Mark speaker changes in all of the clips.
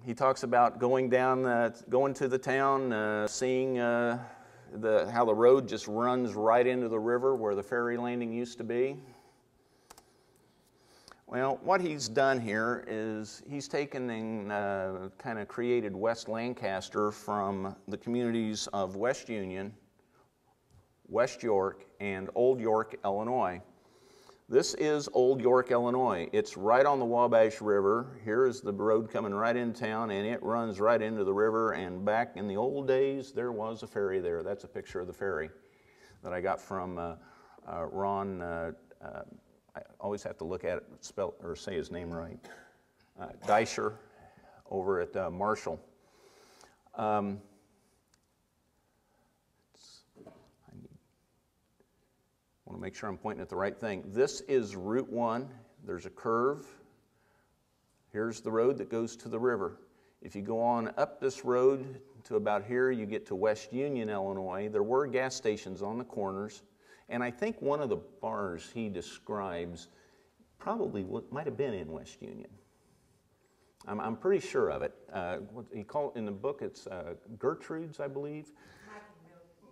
Speaker 1: He talks about going to the town, seeing how the road just runs right into the river where the ferry landing used to be. Well, what he's done here is he's taken and kind of created West Lancaster from the communities of West Union, West York, and Old York, Illinois. This is Old York, Illinois. It's right on the Wabash River. Here is the road coming right in town, and it runs right into the river. And back in the old days, there was a ferry there. That's a picture of the ferry that I got from Ron. I always have to look at it, spell or say his name right. Deisher over at Marshall. I want to make sure I'm pointing at the right thing. This is Route 1. There's a curve. Here's the road that goes to the river. If you go on up this road to about here, you get to West Union, Illinois. There were gas stations on the corners. And I think one of the bars he describes probably might have been in West Union. I'm pretty sure of it. What he called in the book, it's Gertrude's, I believe.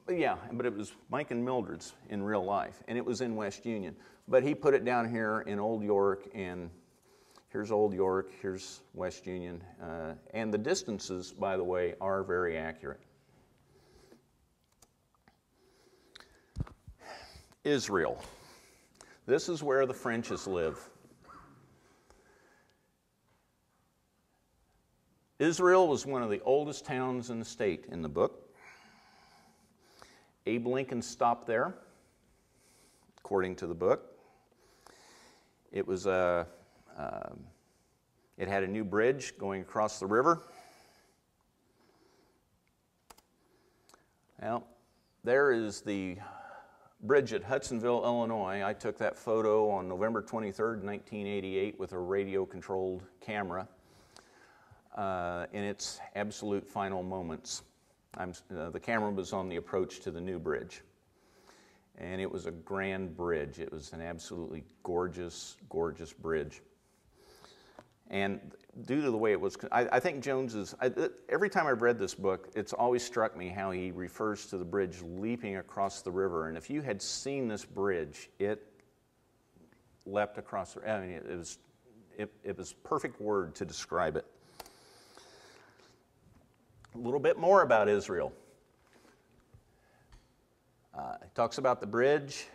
Speaker 1: Yeah, but it was Mike and Mildred's in real life, and it was in West Union. But he put it down here in Old York, and here's Old York, here's West Union. And the distances, by the way, are very accurate. Israel. This is where the Frenches live. Israel was one of the oldest towns in the state in the book. Abe Lincoln stopped there, according to the book. It was it had a new bridge going across the river. Well, there is the bridge at Hudsonville, Illinois. I took that photo on November 23rd, 1988 with a radio-controlled camera in its absolute final moments. The camera was on the approach to the new bridge. And it was a grand bridge. It was an absolutely gorgeous, gorgeous bridge. And due to the way it was, I think Jones's, every time I've read this book, it's always struck me how he refers to the bridge leaping across the river. And if you had seen this bridge, it leapt across the, I mean, it was a perfect word to describe it. A little bit more about Israel. He talks about the bridge.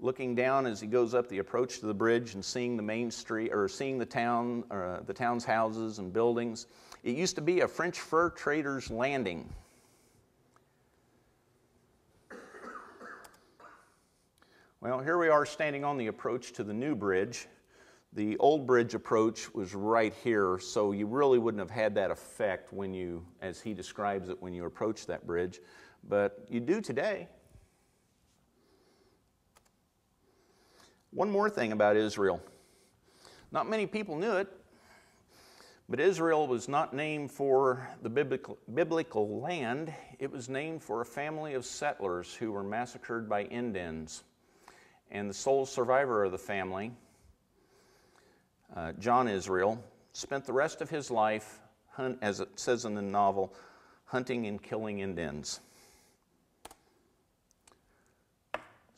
Speaker 1: Looking down as he goes up the approach to the bridge and seeing the main street, or seeing the town, the town's houses and buildings. It used to be a French fur trader's landing. Well, here we are standing on the approach to the new bridge. The old bridge approach was right here, so you really wouldn't have had that effect when you, as he describes it, when you approach that bridge. But you do today. One more thing about Israel. Not many people knew it, but Israel was not named for the biblical land. It was named for a family of settlers who were massacred by Indians. And the sole survivor of the family, John Israel, spent the rest of his life, as it says in the novel, hunting and killing Indians.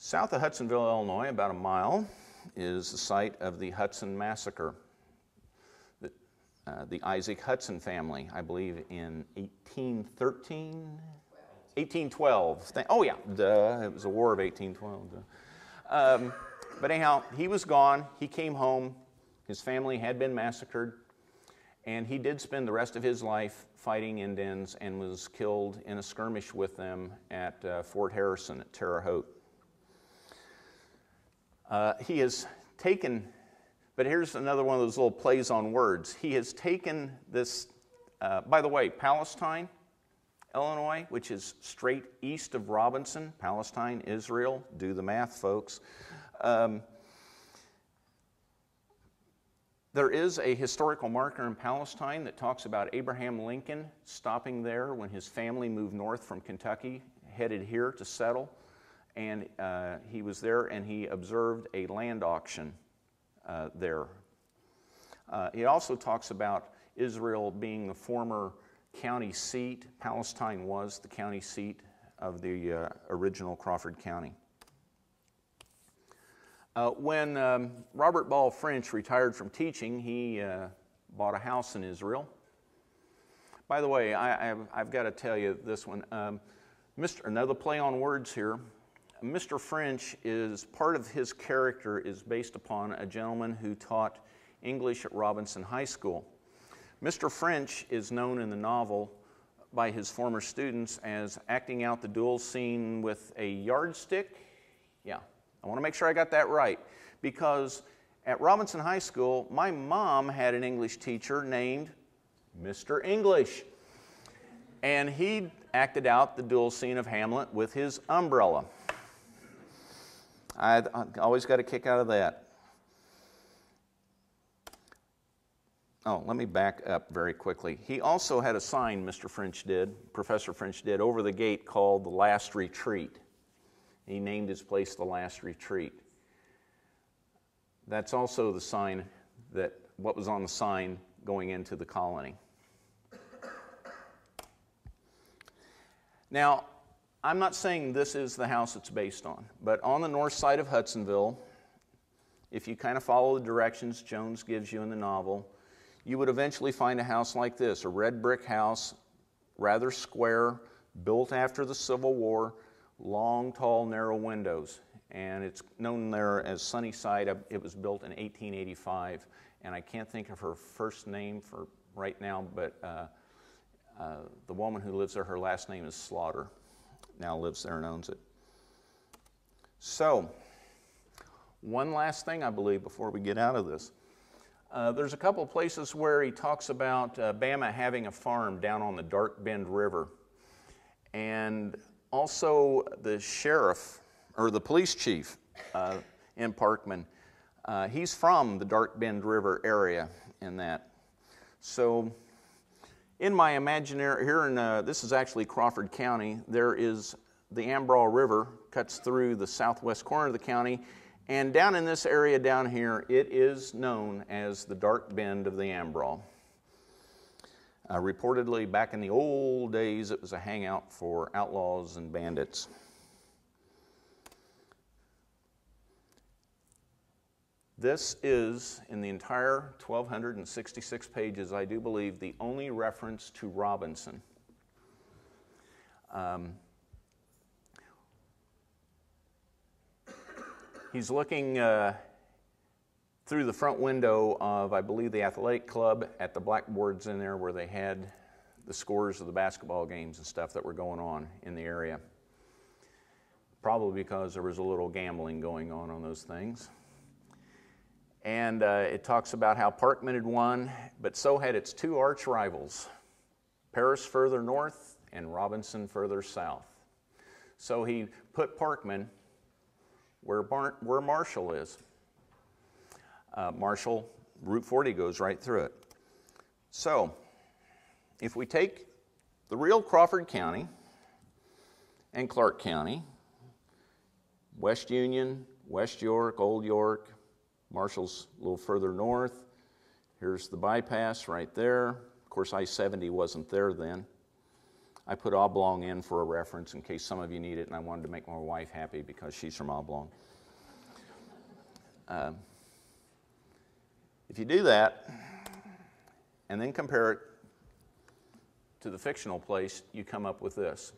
Speaker 1: South of Hudsonville, Illinois, about a mile, is the site of the Hudson Massacre. The Isaac Hudson family, I believe, in 1812. Oh yeah, duh, it was the War of 1812. But anyhow, he was gone. He came home. His family had been massacred, and he did spend the rest of his life fighting Indians and was killed in a skirmish with them at Fort Harrison at Terre Haute. He has taken, but here's another one of those little plays on words. He has taken this, by the way, Palestine, Illinois, which is straight east of Robinson, Palestine, Israel, do the math, folks. There is a historical marker in Palestine that talks about Abraham Lincoln stopping there when his family moved north from Kentucky, headed here to settle. And he was there and he observed a land auction there. It also talks about Israel being the former county seat. Palestine was the county seat of the original Crawford County. When Robert Ball French retired from teaching, he bought a house in Israel. By the way, I've got to tell you this one. Another play on words here. Mr. French is, part of his character is based upon a gentleman who taught English at Robinson High School. Mr. French is known in the novel by his former students as acting out the duel scene with a yardstick. Yeah, I want to make sure I got that right, because at Robinson High School, my mom had an English teacher named Mr. English, and he acted out the duel scene of Hamlet with his umbrella. I always got a kick out of that. Oh, let me back up very quickly. He also had a sign, Professor French did, over the gate called The Last Retreat. He named his place The Last Retreat. That's also the sign what was on the sign going into the colony. Now, I'm not saying this is the house it's based on, but on the north side of Hudsonville, if you kind of follow the directions Jones gives you in the novel, you would eventually find a house like this, a red brick house, rather square, built after the Civil War, long, tall, narrow windows. And it's known there as Sunnyside. It was built in 1885, and I can't think of her first name for right now, but the woman who lives there, her last name is Slaughter, now lives there and owns it. So, one last thing I believe before we get out of this. There's a couple of places where he talks about Bama having a farm down on the Dark Bend River. And also the sheriff, or the police chief in Parkman, he's from the Dark Bend River area in that. So in my imaginary, this is actually Crawford County, there is the Ambraw River, cuts through the southwest corner of the county, and down in this area down here, it is known as the Dark Bend of the Ambraw. Reportedly, back in the old days, it was a hangout for outlaws and bandits. This is, in the entire 1,266 pages, I do believe, the only reference to Robinson. He's looking through the front window of, I believe, the athletic club at the blackboards in there where they had the scores of the basketball games and stuff that were going on in the area. Probably because there was a little gambling going on those things. And it talks about how Parkman had won, but so had its two arch rivals, Paris further north and Robinson further south. So he put Parkman where Marshall is. Marshall, Route 40 goes right through it. So, if we take the real Crawford County and Clark County, West Union, West York, Old York, Marshall's a little further north. Here's the bypass right there. Of course, I-70 wasn't there then. I put Oblong in for a reference in case some of you need it, and I wanted to make my wife happy because she's from Oblong. If you do that, and then compare it to the fictional place, you come up with this.